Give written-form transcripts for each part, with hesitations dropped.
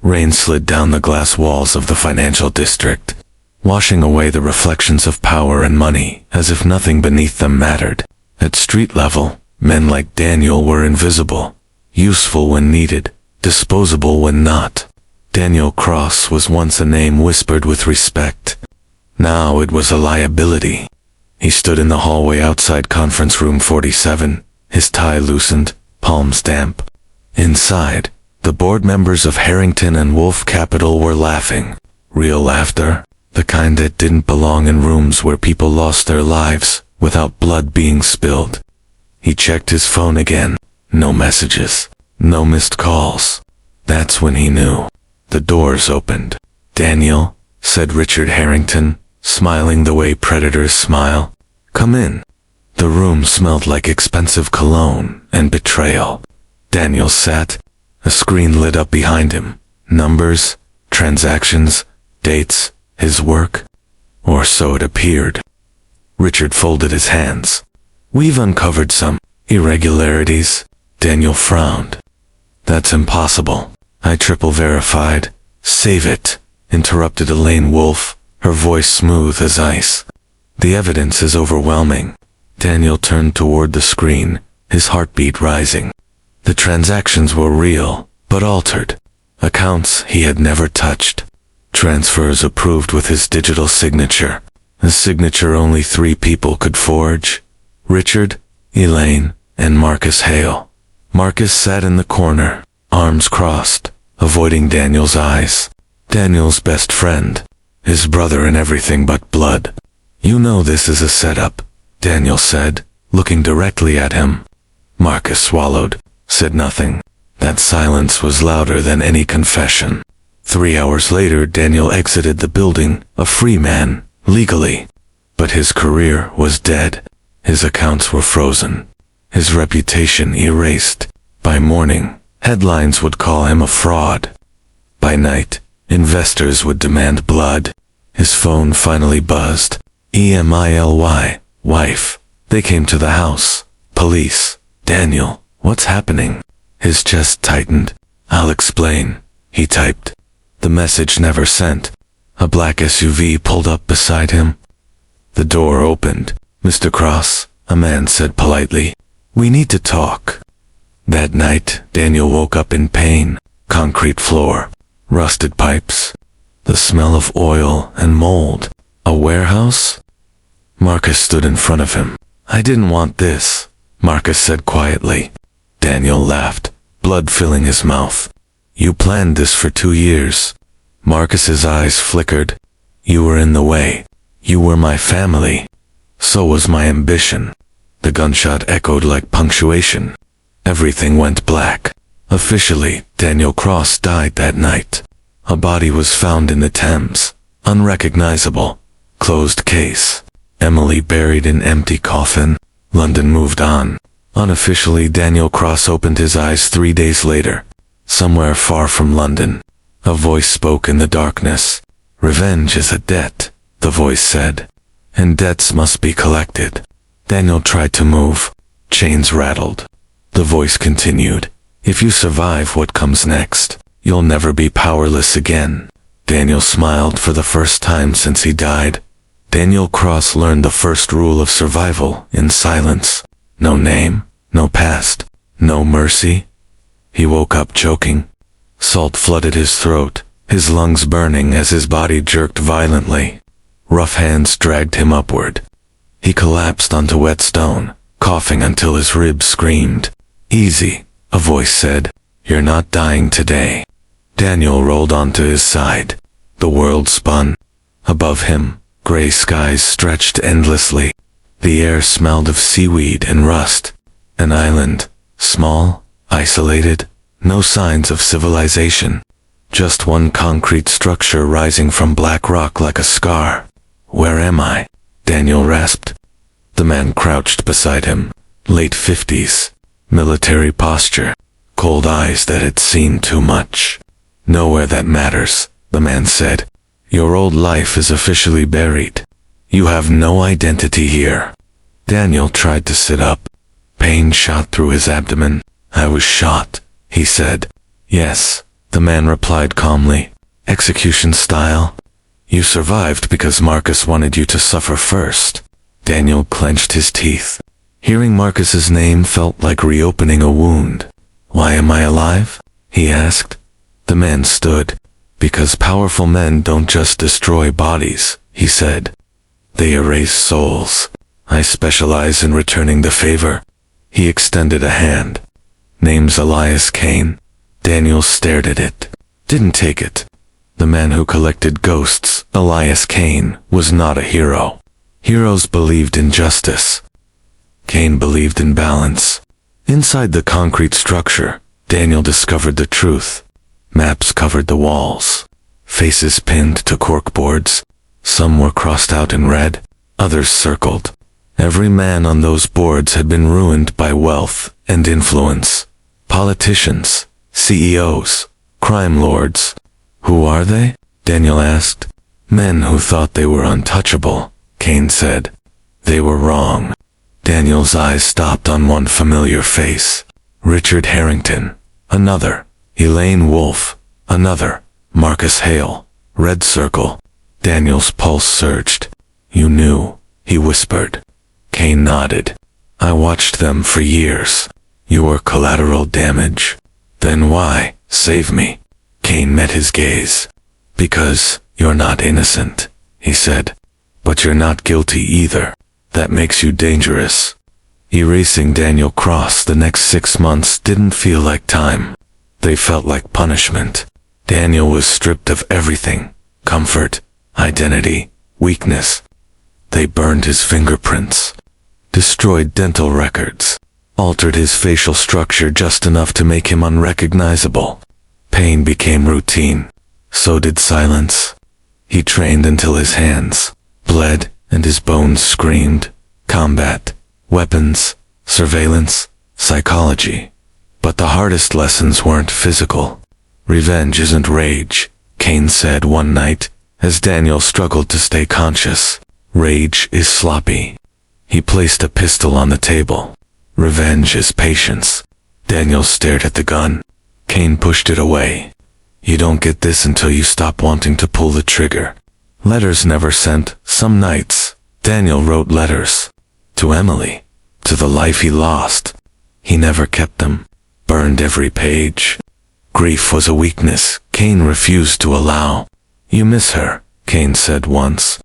Rain slid down the glass walls of the financial district, washing away the reflections of power and money as if nothing beneath them mattered. At street level, men like Daniel were invisible, useful when needed, disposable when not. Daniel Cross was once a name whispered with respect. Now it was a liability. He stood in the hallway outside conference room 47, his tie loosened, palms damp. Inside, the board members of Harrington and Wolf Capital were laughing. Real laughter, the kind that didn't belong in rooms where people lost their lives without blood being spilled. He checked his phone again. No messages, no missed calls. That's when he knew. The doors opened. "Daniel," said Richard Harrington, smiling the way predators smile. "Come in." The room smelled like expensive cologne and betrayal. Daniel sat. A screen lit up behind him. Numbers, transactions, dates, his work. Or so it appeared. Richard folded his hands. "We've uncovered some irregularities." Daniel frowned. "That's impossible. I triple verified." "Save it," interrupted Elaine Wolf, her voice smooth as ice. "The evidence is overwhelming." Daniel turned toward the screen, his heartbeat rising. The transactions were real, but altered. Accounts he had never touched. Transfers approved with his digital signature. A signature only 3 people could forge. Richard, Elaine, and Marcus Hale. Marcus sat in the corner, arms crossed, avoiding Daniel's eyes. Daniel's best friend. His brother in everything but blood. "You know this is a setup," Daniel said, looking directly at him. Marcus swallowed, said nothing. That silence was louder than any confession. 3 hours later, Daniel exited the building, a free man, legally. But his career was dead. His accounts were frozen. His reputation erased. By morning, headlines would call him a fraud. By night, investors would demand blood. His phone finally buzzed. EMILY, wife. They came to the house. Police. "Daniel, what's happening?" His chest tightened. "I'll explain," he typed. The message never sent. A black SUV pulled up beside him. The door opened. "Mr. Cross," a man said politely. "We need to talk." That night, Daniel woke up in pain. Concrete floor. Rusted pipes. The smell of oil and mold. A warehouse? Marcus stood in front of him. "I didn't want this," Marcus said quietly. Daniel laughed, blood filling his mouth. "You planned this for 2 years. Marcus's eyes flickered. "You were in the way. You were my family. So was my ambition." The gunshot echoed like punctuation. Everything went black. Officially, Daniel Cross died that night. A body was found in the Thames. Unrecognizable. Closed case. Emily buried in empty coffin. London moved on. Unofficially, Daniel Cross opened his eyes 3 days later. Somewhere far from London. A voice spoke in the darkness. "Revenge is a debt," the voice said. "And debts must be collected." Daniel tried to move. Chains rattled. The voice continued. "If you survive what comes next, you'll never be powerless again." Daniel smiled for the first time since he died. Daniel Cross learned the first rule of survival in silence. No name, no past, no mercy. He woke up choking. Salt flooded his throat, his lungs burning as his body jerked violently. Rough hands dragged him upward. He collapsed onto wet stone, coughing until his ribs screamed. "Easy," a voice said. "You're not dying today." Daniel rolled onto his side. The world spun. Above him, gray skies stretched endlessly. The air smelled of seaweed and rust. An island, small, isolated, no signs of civilization. Just one concrete structure rising from black rock like a scar. "Where am I?" Daniel rasped. The man crouched beside him, late 50s, military posture, cold eyes that had seen too much. "Nowhere that matters," the man said. "Your old life is officially buried. You have no identity here." Daniel tried to sit up. Pain shot through his abdomen. "I was shot," he said. "Yes, The man replied calmly. Execution style? You survived because Marcus wanted you to suffer first. Daniel clenched his teeth. Hearing Marcus's name felt like reopening a wound. Why am I alive? He asked. The man stood. Because powerful men don't just destroy bodies, he said. They erase souls. I specialize in returning the favor. He extended a hand. Name's Elias Kane. Daniel stared at it. Didn't take it. The man who collected ghosts, Elias Kane, was not a hero. Heroes believed in justice. Kane believed in balance. Inside the concrete structure, Daniel discovered the truth. Maps covered the walls. Faces pinned to corkboards. Some were crossed out in red, others circled. Every man on those boards had been ruined by wealth and influence. Politicians, CEOs, crime lords. Who are they? Daniel asked. Men who thought they were untouchable, Kane said. They were wrong. Daniel's eyes stopped on one familiar face. Richard Harrington. Another. Elaine Wolfe. Another. Marcus Hale. Red circle. Daniel's pulse surged. You knew, he whispered. Kane nodded. I watched them for years. You were collateral damage. Then why? Save me. Kane met his gaze. Because you're not innocent, he said. But you're not guilty either. That makes you dangerous. Erasing Daniel Cross the next 6 months didn't feel like time. They felt like punishment. Daniel was stripped of everything. Comfort, identity, weakness. They burned his fingerprints. Destroyed dental records. Altered his facial structure just enough to make him unrecognizable. Pain became routine. So did silence. He trained until his hands bled and his bones screamed. Combat, weapons, surveillance, psychology. But the hardest lessons weren't physical. Revenge isn't rage, Kane said one night, as Daniel struggled to stay conscious. Rage is sloppy. He placed a pistol on the table. Revenge is patience. Daniel stared at the gun. Kane pushed it away. You don't get this until you stop wanting to pull the trigger. Letters never sent. Some nights, Daniel wrote letters. To Emily. To the life he lost. He never kept them. Burned every page. Grief was a weakness Kane refused to allow. You miss her, Kane said once.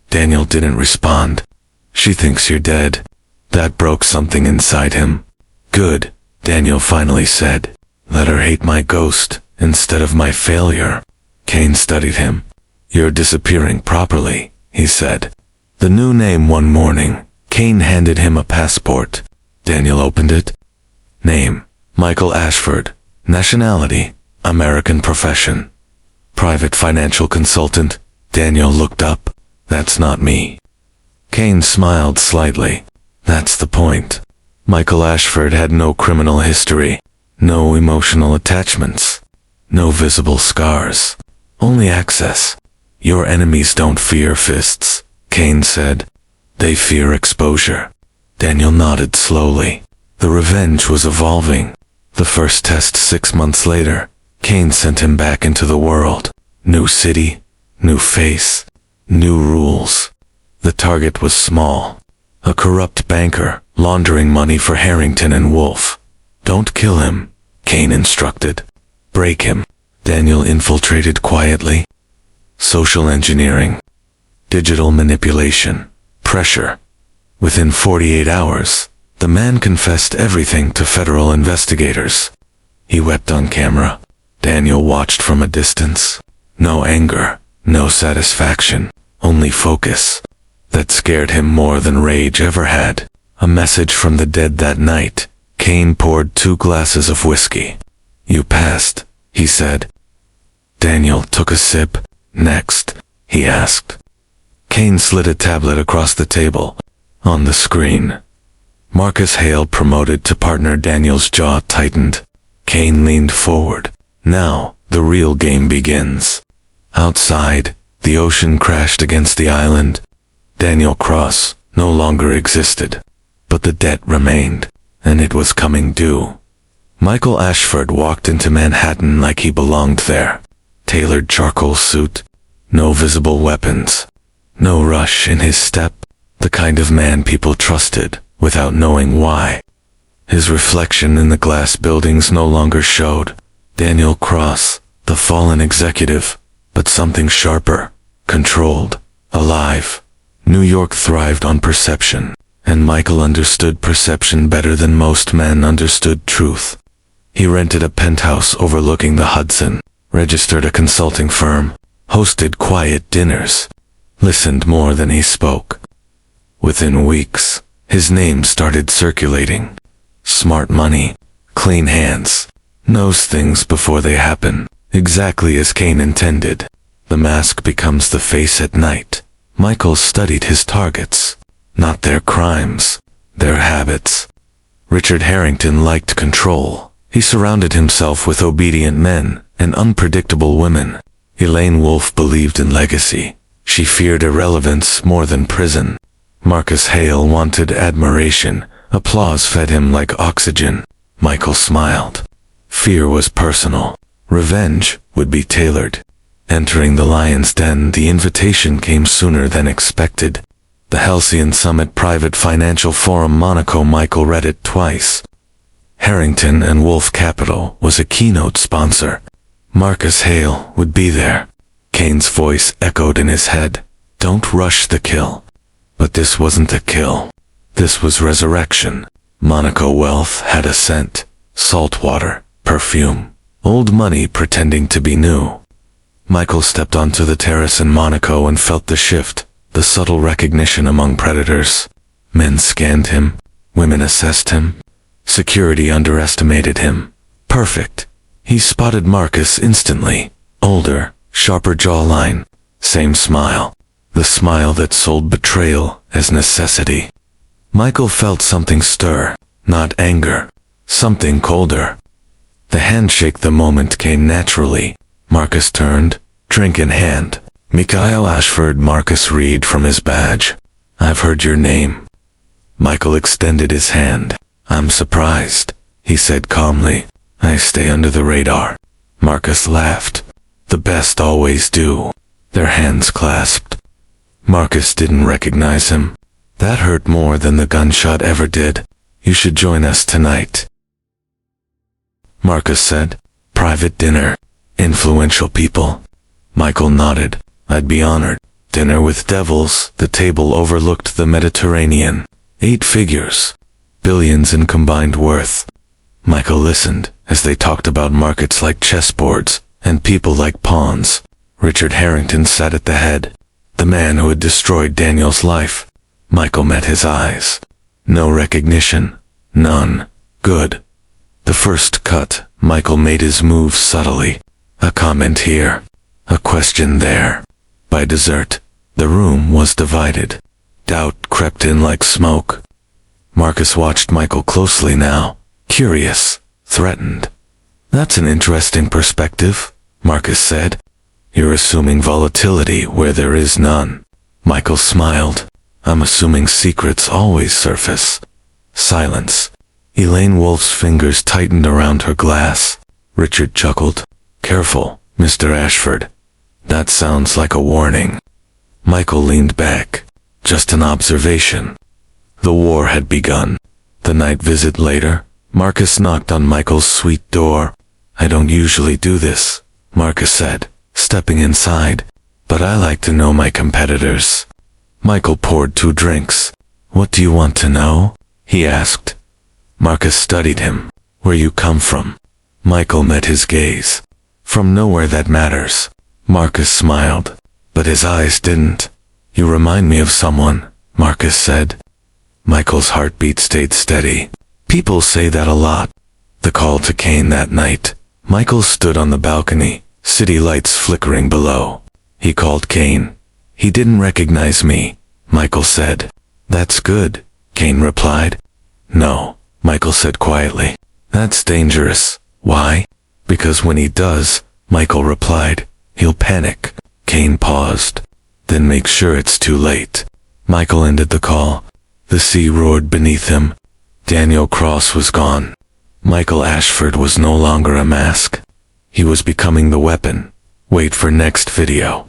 Daniel didn't respond. She thinks you're dead. That broke something inside him. Good, Daniel finally said. Let her hate my ghost instead of my failure. Kane studied him. You're disappearing properly, he said. The new name one morning. Kane handed him a passport. Daniel opened it. Name, Michael Ashford. Nationality, American profession. Private financial consultant. Daniel looked up. That's not me. Kane smiled slightly. That's the point. Michael Ashford had no criminal history. No emotional attachments. No visible scars. Only access. Your enemies don't fear fists, Kane said. They fear exposure. Daniel nodded slowly. The revenge was evolving. The first test 6 months later, Kane sent him back into the world. New city, new face, new rules. The target was small. A corrupt banker, laundering money for Harrington and Wolfe. Don't kill him, Kane instructed. Break him. Daniel infiltrated quietly. Social engineering. Digital manipulation. Pressure. Within 48 hours, the man confessed everything to federal investigators. He wept on camera. Daniel watched from a distance. No anger, no satisfaction, only focus. That scared him more than rage ever had. A message from the dead that night. Kane poured 2 glasses of whiskey. You passed, he said. Daniel took a sip. Next, he asked. Kane slid a tablet across the table. On the screen, Marcus Hale promoted to partner. Daniel's jaw tightened. Kane leaned forward. Now, the real game begins. Outside, the ocean crashed against the island. Daniel Cross no longer existed. But the debt remained, and it was coming due. Michael Ashford walked into Manhattan like he belonged there. Tailored charcoal suit, no visible weapons, no rush in his step, the kind of man people trusted without knowing why. His reflection in the glass buildings no longer showed Daniel Cross, the fallen executive, but something sharper, controlled, alive. New York thrived on perception, and Michael understood perception better than most men understood truth. He rented a penthouse overlooking the Hudson, registered a consulting firm, hosted quiet dinners, listened more than he spoke. Within weeks, his name started circulating. Smart money, clean hands, knows things before they happen, exactly as Cain intended. The mask becomes the face at night. Michael studied his targets, not their crimes, their habits. Richard Harrington liked control. He surrounded himself with obedient men and unpredictable women. Elaine Wolfe believed in legacy. She feared irrelevance more than prison. Marcus Hale wanted admiration. Applause fed him like oxygen. Michael smiled. Fear was personal. Revenge would be tailored. Entering the lion's den, the invitation came sooner than expected. The Halcyon Summit Private Financial Forum Monaco. Michael read it twice. Harrington and Wolf Capital was a keynote sponsor. Marcus Hale would be there. Cain's voice echoed in his head. Don't rush the kill. But this wasn't a kill. This was resurrection. Monaco wealth had a scent. Salt water, perfume, old money pretending to be new. Michael stepped onto the terrace in Monaco and felt the shift, the subtle recognition among predators. Men scanned him. Women assessed him. Security underestimated him. Perfect. He spotted Marcus instantly. Older, sharper jawline. Same smile. The smile that sold betrayal as necessity. Michael felt something stir, not anger. Something colder. The handshake the moment came naturally. Marcus turned, drink in hand. Michael Ashford. Marcus read from his badge. I've heard your name. Michael extended his hand. I'm surprised, he said calmly. I stay under the radar. Marcus laughed. The best always do. Their hands clasped. Marcus didn't recognize him. That hurt more than the gunshot ever did. You should join us tonight, Marcus said. Private dinner. Influential people. Michael nodded. I'd be honored. Dinner with devils. The table overlooked the Mediterranean. 8 figures. Billions in combined worth. Michael listened as they talked about markets like chessboards and people like pawns. Richard Harrington sat at the head, the man who had destroyed Daniel's life. Michael met his eyes. No recognition. None. Good. The first cut, Michael made his move subtly. A comment here. A question there. By dessert, the room was divided. Doubt crept in like smoke. Marcus watched Michael closely now, curious, threatened. That's an interesting perspective, Marcus said. You're assuming volatility where there is none. Michael smiled. I'm assuming secrets always surface. Silence. Elaine Wolfe's fingers tightened around her glass. Richard chuckled. Careful, Mr. Ashford. That sounds like a warning. Michael leaned back. Just an observation. The war had begun. The night visit later, Marcus knocked on Michael's suite door. I don't usually do this, Marcus said, stepping inside, but I like to know my competitors. Michael poured 2 drinks. What do you want to know? He asked. Marcus studied him. Where you come from? Michael met his gaze. From nowhere that matters. Marcus smiled, but his eyes didn't. You remind me of someone, Marcus said. Michael's heartbeat stayed steady. People say that a lot. The call to Cain that night. Michael stood on the balcony, city lights flickering below. He called Cain. He didn't recognize me, Michael said. That's good, Cain replied. No, Michael said quietly. That's dangerous. Why? Because when he does, Michael replied, he'll panic. Cain paused. Then make sure it's too late. Michael ended the call. The sea roared beneath him. Daniel Cross was gone. Michael Ashford was no longer a mask. He was becoming the weapon. Wait for next video.